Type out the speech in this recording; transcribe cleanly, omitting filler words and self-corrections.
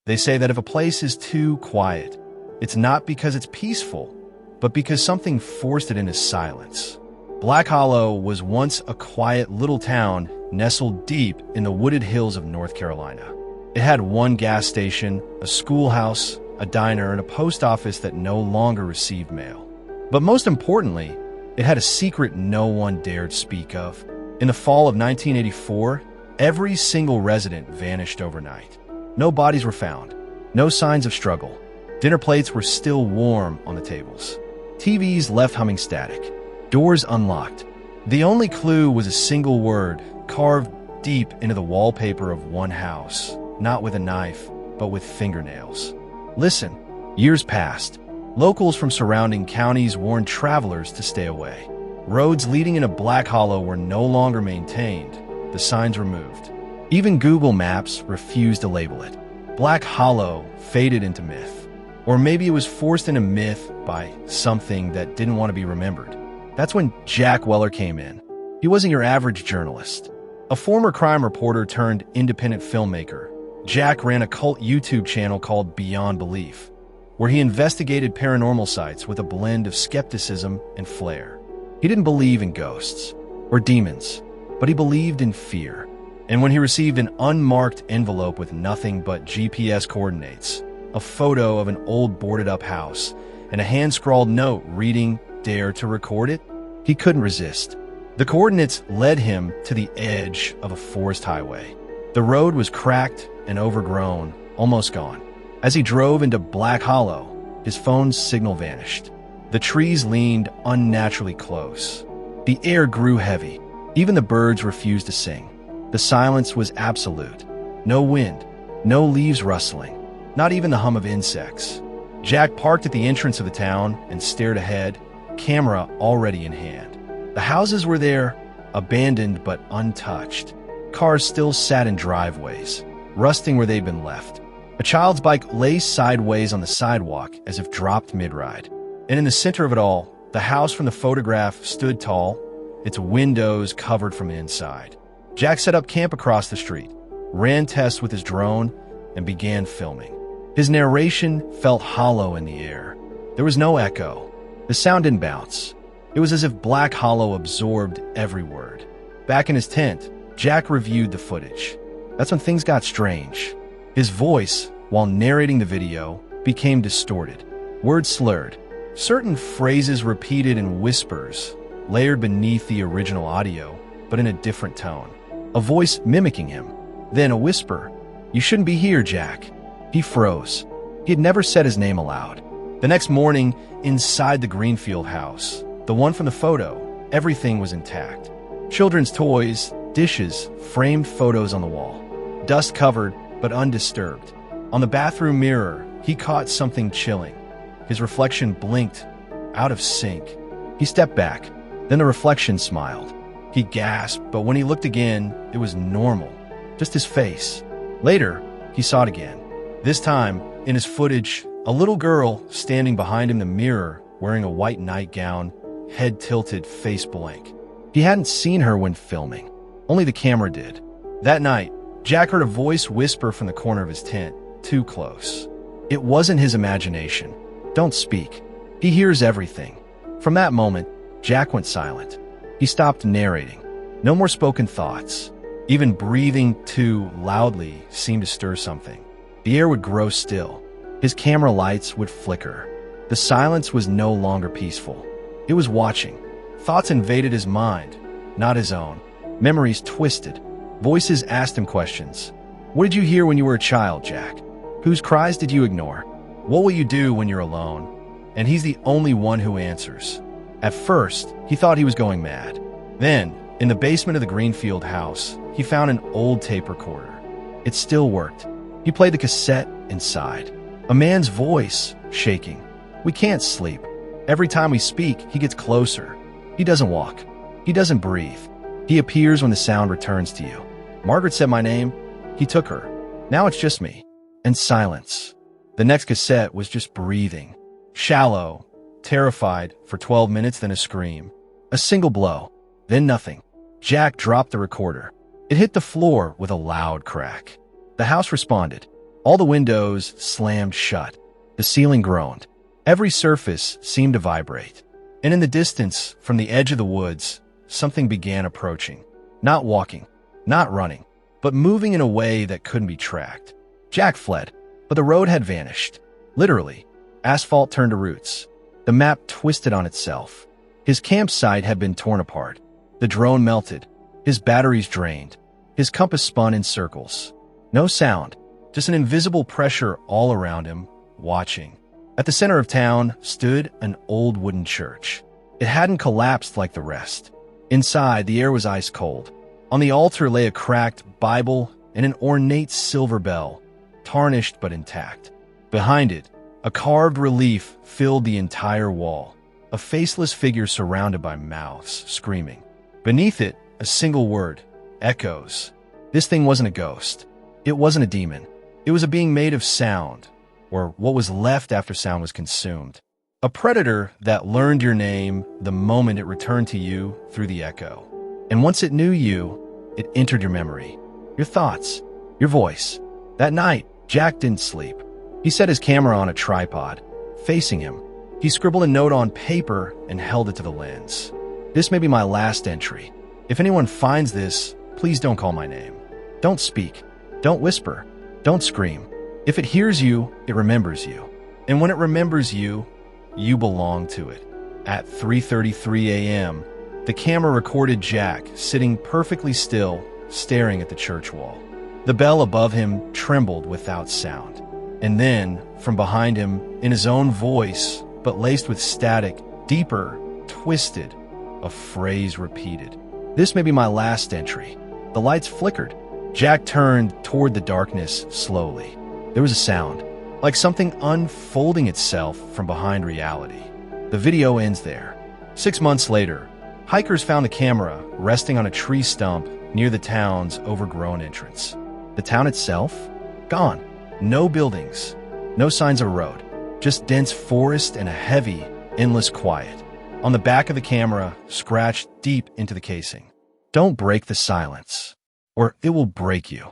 They say that if a place is too quiet, it's not because it's peaceful, but because something forced it into silence. Black Hollow was once a quiet little town nestled deep in the wooded hills of North Carolina. It had one gas station, a schoolhouse, a diner, and a post office that no longer received mail. But most importantly, it had a secret no one dared speak of. In the fall of 1984, every single resident vanished overnight. No bodies were found, no signs of struggle. Dinner plates were still warm on the tables. TVs left humming static, doors unlocked. The only clue was a single word carved deep into the wallpaper of one house, not with a knife, but with fingernails. Listen. Years passed. Locals from surrounding counties warned travelers to stay away. Roads leading into Black Hollow were no longer maintained, the signs removed. Even Google Maps refused to label it. Black Hollow faded into myth. Or maybe it was forced into myth by something that didn't want to be remembered. That's when Jack Weller came in. He wasn't your average journalist. A former crime reporter turned independent filmmaker, Jack ran a cult YouTube channel called Beyond Belief, where he investigated paranormal sites with a blend of skepticism and flair. He didn't believe in ghosts or demons, but he believed in fear. And when he received an unmarked envelope with nothing but GPS coordinates, a photo of an old boarded-up house, and a hand-scrawled note reading, "Dare to record it?" he couldn't resist. The coordinates led him to the edge of a forest highway. The road was cracked and overgrown, almost gone. As he drove into Black Hollow, his phone's signal vanished. The trees leaned unnaturally close. The air grew heavy. Even the birds refused to sing. The silence was absolute. No wind, no leaves rustling, not even the hum of insects. Jack parked at the entrance of the town and stared ahead, camera already in hand. The houses were there, abandoned but untouched. Cars still sat in driveways, rusting where they'd been left. A child's bike lay sideways on the sidewalk as if dropped mid-ride. And in the center of it all, the house from the photograph stood tall, its windows covered from inside. Jack set up camp across the street, ran tests with his drone, and began filming. His narration felt hollow in the air. There was no echo. The sound didn't bounce. It was as if Black Hollow absorbed every word. Back in his tent, Jack reviewed the footage. That's when things got strange. His voice, while narrating the video, became distorted. Words slurred. Certain phrases repeated in whispers, layered beneath the original audio, but in a different tone. A voice mimicking him. Then a whisper. "You shouldn't be here, Jack." He froze. He had never said his name aloud. The next morning, inside the Greenfield house, the one from the photo, everything was intact. Children's toys, dishes, framed photos on the wall. Dust covered, but undisturbed. On the bathroom mirror, he caught something chilling. His reflection blinked, out of sync. He stepped back. Then the reflection smiled. He gasped, but when he looked again, it was normal. Just his face. Later, he saw it again. This time, in his footage, a little girl standing behind him in the mirror, wearing a white nightgown, head tilted, face blank. He hadn't seen her when filming. Only the camera did. That night, Jack heard a voice whisper from the corner of his tent, too close. It wasn't his imagination. Don't speak. He hears everything. From that moment, Jack went silent. He stopped narrating. No more spoken thoughts. Even breathing too loudly seemed to stir something. The air would grow still. His camera lights would flicker. The silence was no longer peaceful. It was watching. Thoughts invaded his mind, not his own. Memories twisted. Voices asked him questions. What did you hear when you were a child, Jack? Whose cries did you ignore? What will you do when you're alone? And he's the only one who answers. At first, he thought he was going mad. Then, in the basement of the Greenfield house, he found an old tape recorder. It still worked. He played the cassette inside. A man's voice, shaking. "We can't sleep. Every time we speak, he gets closer. He doesn't walk. He doesn't breathe. He appears when the sound returns to you. Margaret said my name. He took her. Now it's just me." And silence. The next cassette was just breathing. Shallow, terrified for 12 minutes, then a scream. A single blow. Then nothing. Jack dropped the recorder. It hit the floor with a loud crack. The house responded. All the windows slammed shut. The ceiling groaned. Every surface seemed to vibrate. And in the distance, from the edge of the woods, something began approaching. Not walking, not running, but moving in a way that couldn't be tracked. Jack fled, but the road had vanished. Literally, asphalt turned to roots. The map twisted on itself. His campsite had been torn apart. The drone melted. His batteries drained. His compass spun in circles. No sound, just an invisible pressure all around him, watching. At the center of town stood an old wooden church. It hadn't collapsed like the rest. Inside, the air was ice cold. On the altar lay a cracked Bible and an ornate silver bell, tarnished but intact. Behind it, a carved relief filled the entire wall, a faceless figure surrounded by mouths, screaming. Beneath it, a single word, echoes. This thing wasn't a ghost. It wasn't a demon. It was a being made of sound, or what was left after sound was consumed. A predator that learned your name the moment it returned to you through the echo. And once it knew you, it entered your memory, your thoughts, your voice. That night, Jack didn't sleep. He set his camera on a tripod, facing him. He scribbled a note on paper and held it to the lens. This may be my last entry. If anyone finds this, please don't call my name. Don't speak. Don't whisper. Don't scream. If it hears you, it remembers you. And when it remembers you, you belong to it. At 3:33 a.m., the camera recorded Jack sitting perfectly still, staring at the church wall. The bell above him trembled without sound. And then, from behind him, in his own voice, but laced with static, deeper, twisted, a phrase repeated. This may be my last entry. The lights flickered. Jack turned toward the darkness slowly. There was a sound, like something unfolding itself from behind reality. The video ends there. 6 months later, hikers found the camera resting on a tree stump near the town's overgrown entrance. The town itself? Gone. No buildings. No signs of a road. Just dense forest and a heavy, endless quiet. On the back of the camera, scratched deep into the casing. Don't break the silence, or it will break you.